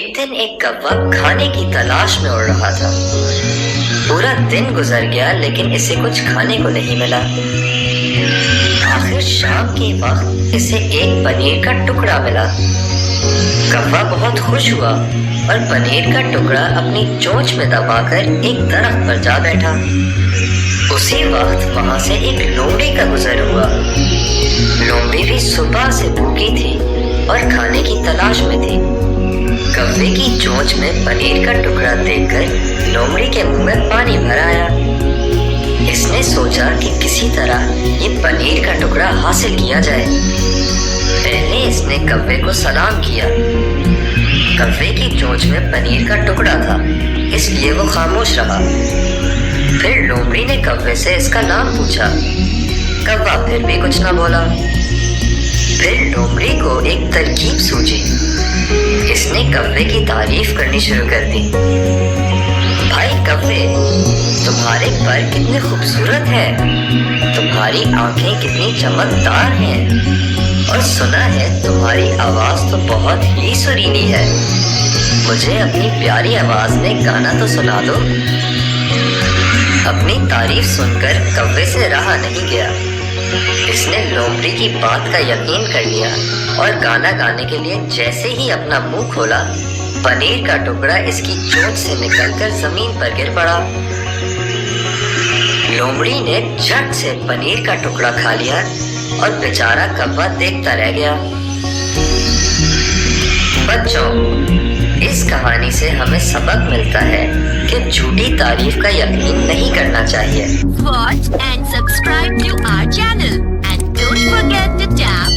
एक दिन एक कौवा खाने की तलाश में उड़ रहा था। पूरा दिन गुजर गया लेकिन इसे कुछ खाने को नहीं मिला। आखिर शाम के वक्त इसे एक पनीर का टुकड़ा मिला। कौवा बहुत खुश हुआ और पनीर का टुकड़ा अपनी चोंच में दबाकर एक दरख्त पर जा बैठा। उसी वक्त वहां से एक लोमड़ी का गुजर हुआ। लोमड़ी भी सुबह से भूखी थी और खाने की तलाश में थी। कौवे की चोंच में पनीर का टुकड़ा देखकर लोमड़ी के मुंह में पानी भर आया। इसने सोचा कि किसी तरह ये पनीर का टुकड़ा हासिल किया जाए। पहले इसने कौवे को सलाम किया। कौवे की चोंच में पनीर का टुकड़ा था, इसलिए वो खामोश रहा। फिर लोमड़ी ने कौवे से इसका नाम पूछा। कौवा फिर भी कुछ न बोला। फिर लोमड़ी को एक तरकीब सूझी। इसने कौवे की तारीफ करनी शुरू कर दी। भाई कौवे, तुम्हारे पर कितने खूबसूरत हैं, तुम्हारी आंखें कितनी चमकदार हैं और सुना है तुम्हारी आवाज तो बहुत ही सुरीली है। मुझे अपनी प्यारी आवाज में गाना तो सुना दो। अपनी तारीफ सुनकर कौवे से रहा नहीं गया। इसने लोमड़ी की बात का यकीन कर लिया और गाना गाने के लिए जैसे ही अपना मुंह खोला, पनीर का टुकड़ा इसकी चोंच से निकलकर जमीन पर गिर पड़ा। लोमड़ी ने झट से पनीर का टुकड़ा खा लिया और बेचारा कौवा देखता रह गया। बच्चों, इस कहानी से हमें सबक मिलता है कि झूठी तारीफ का यकीन नहीं करना चाहिए। Watch and subscribe to our channel and don't forget to tap